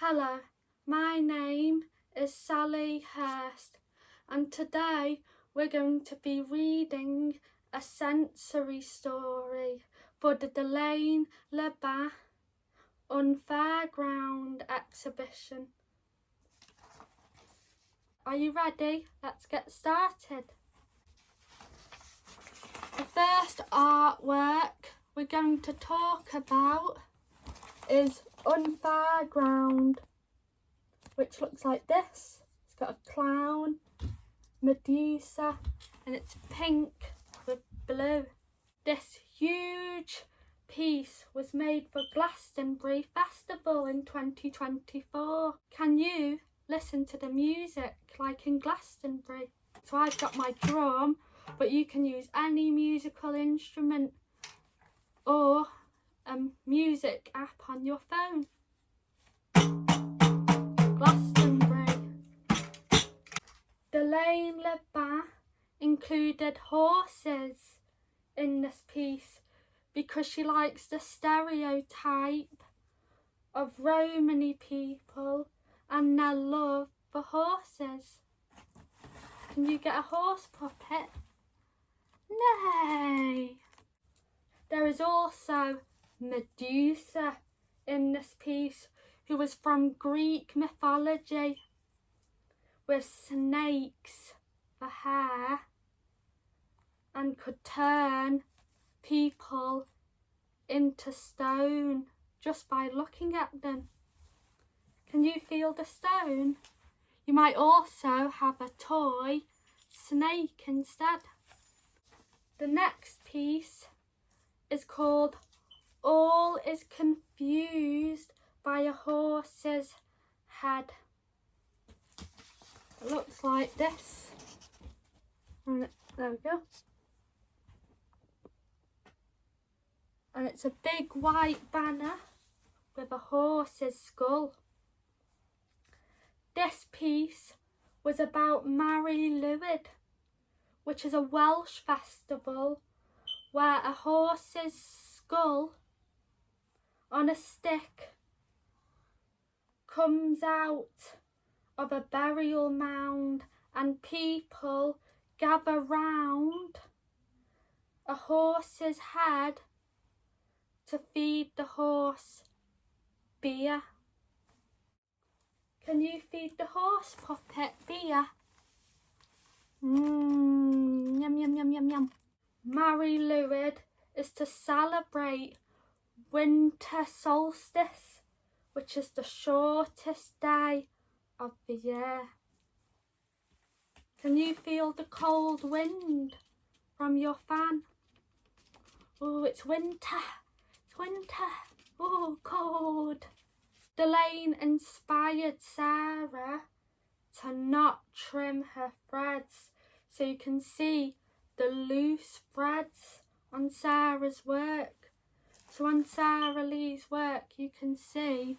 Hello, my name is Sally Hurst, and today we're going to be reading a sensory story for the Delaine Le Bas Un-Fair-Ground exhibition. Are you ready? Let's get started. The first artwork we're going to talk about is Unfairground, which looks like this. It's got a clown, Medusa, and it's pink with blue. This huge piece was made for Glastonbury Festival in 2024. Can you listen to the music like in Glastonbury? So I've got my drum, but you can use any musical instrument or a music app on your phone. Glastonbury. Delaine Le Bas included horses in this piece because she likes the stereotype of Romany people and their love for horses. Can you get a horse puppet? Nay! There is also Medusa in this piece, who was from Greek mythology, with snakes for hair and could turn people into stone just by looking at them. Can you feel the stone? You might also have a toy snake instead. The next piece is called All is Confused by a Horse's Head. It looks like this. There we go. And it's a big white banner with a horse's skull. This piece was about Mari Lwyd, which is a Welsh festival where a horse's skull on a stick comes out of a burial mound and people gather round a horse's head to feed the horse beer. Can you feed the horse puppet beer? Yum, yum, yum, yum, yum. Mari Lwyd is to celebrate winter solstice, which is the shortest day of the year. Can you feel the cold wind from your fan? Oh, it's winter. It's winter. Oh, cold. Delaine inspired Sarah to not trim her threads, so you can see the loose threads on Sarah's work. So on Sarah Lee's work you can see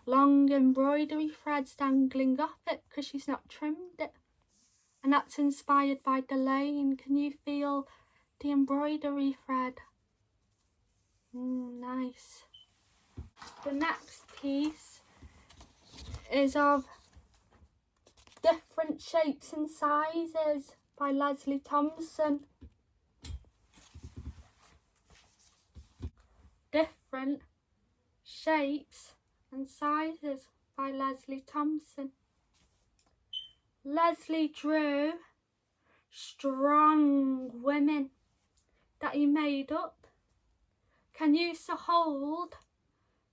long embroidery threads dangling off it because she's not trimmed it. And that's inspired by Delaine. Can you feel the embroidery thread? Nice. The next piece is of Different Shapes and Sizes by Leslie Thompson. Different Shapes and Sizes by Leslie Thompson. Leslie drew strong women that he made up. Can you hold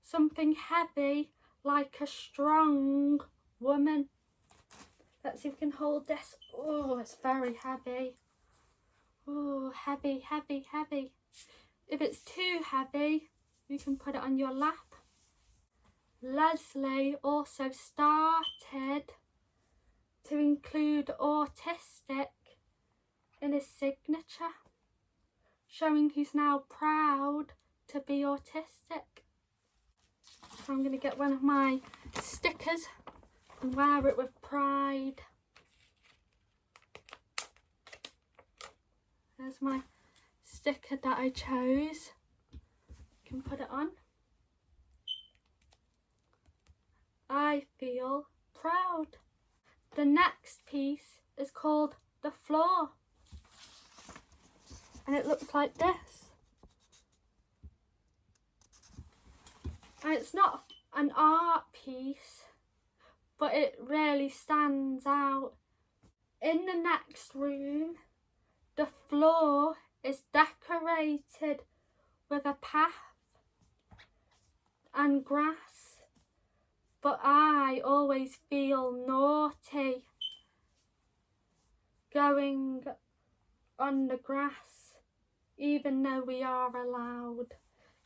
something heavy like a strong woman? Let's see if we can hold this. Oh, it's very heavy. Oh, heavy, heavy, heavy. If it's too heavy, you can put it on your lap. Leslie also started to include autistic in his signature, showing he's now proud to be autistic. So I'm going to get one of my stickers and wear it with pride. There's my sticker that I chose. You can put it on. I I feel proud. The next piece is called the floor, and it looks like this. And it's not an art piece, but it really stands out. In the next room, the floor is decorated with a path and grass, but I always feel naughty going on the grass, even though we are allowed.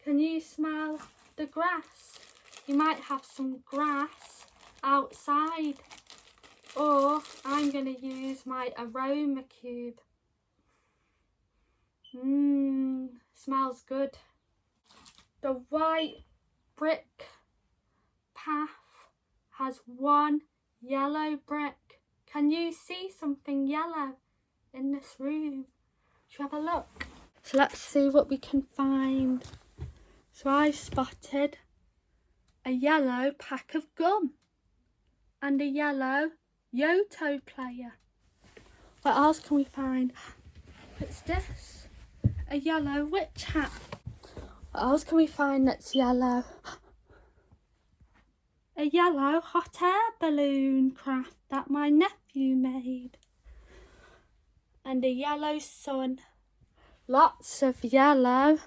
Can you smell the grass? You might have some grass outside, or I'm going to use my aroma cube. Smells good. The white brick path has one yellow brick. Can you see something yellow in this room? Should we have a look? So let's see what we can find. So I spotted a yellow pack of gum and a yellow Yoto player. What else can we find? What's this? A yellow witch hat. What else can we find that's yellow? A yellow hot air balloon craft that my nephew made. And a yellow sun. Lots of yellow.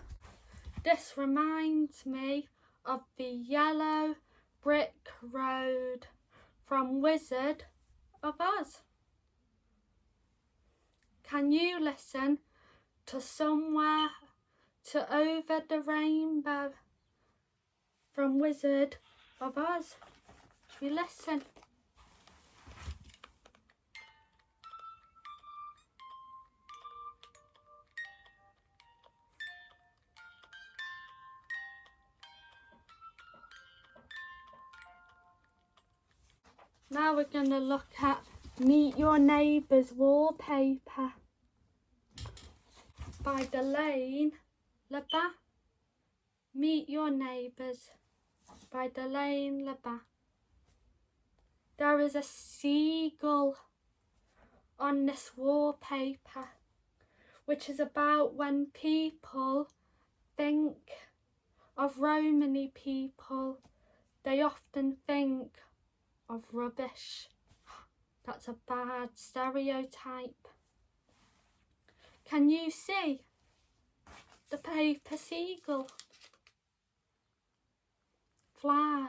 This reminds me of the yellow brick road from Wizard of Oz. Can you listen to Somewhere to Over the Rainbow from Wizard of Oz? Should we listen? Now we're going to look at Meet Your Neighbour's wallpaper by Delaine Le Bas. Meet Your Neighbours by Delaine Le Bas. There is a seagull on this wallpaper, which is about when people think of Romany people, they often think of rubbish. That's a bad stereotype. Can you see the paper seagull fly?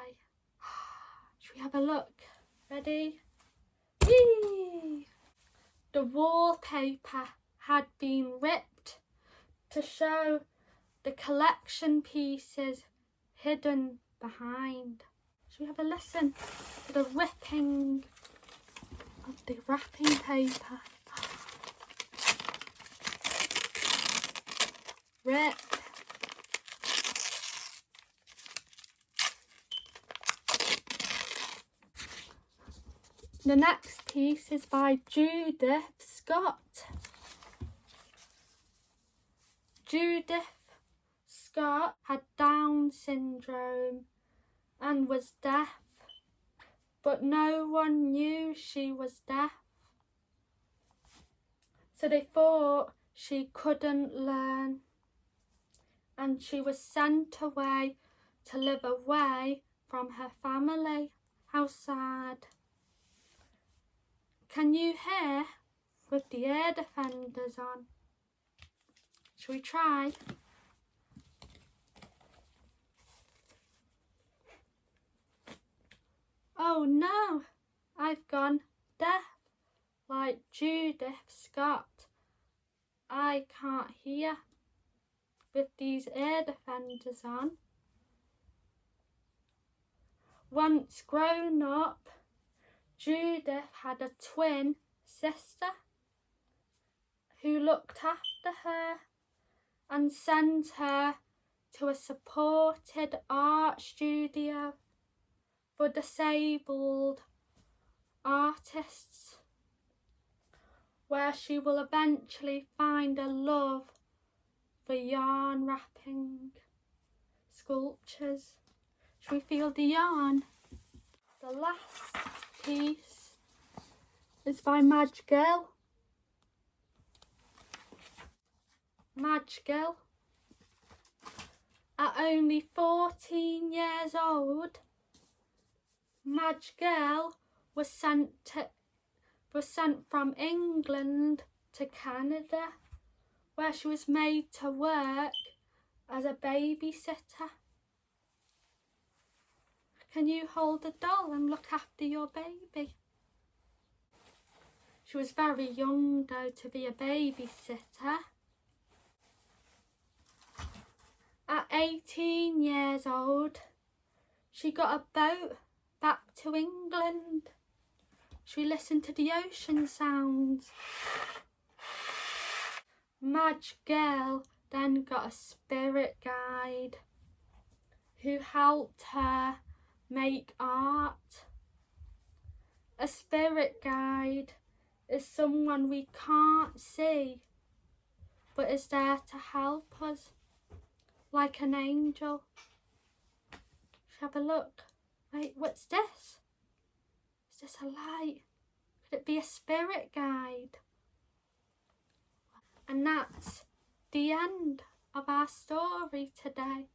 Should we have a look? Ready? Whee! The wallpaper had been ripped to show the collection pieces hidden behind. Should we have a listen to the ripping of the wrapping paper? Rip. The next piece is by Judith Scott. Judith Scott had Down syndrome and was deaf, but no one knew she was deaf. So they thought she couldn't learn, and she was sent away to live away from her family. How sad. Can you hear with the ear defenders on? Shall we try? Oh no, I've gone deaf like Judith Scott. I can't hear with these ear defenders on. Once grown up, Judith had a twin sister who looked after her and sent her to a supported art studio for disabled artists, where she will eventually find a love for yarn wrapping sculptures. Should we feel the yarn? The last piece is by Madge Gill. Madge Gill, at only 14 years old, Madge Gill was sent from England to Canada, where she was made to work as a babysitter. Can you hold a doll and look after your baby? She was very young though to be a babysitter. At 18 years old, she got a boat back to England. She listened to the ocean sounds. Madge Gill then got a spirit guide who helped her make art. A spirit guide is someone we can't see but is there to help us, like an angel. Shall we have a look? Wait, what's this? Is this a light? Could it be a spirit guide? And that's the end of our story today.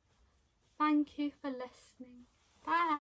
Thank you for listening. Bye.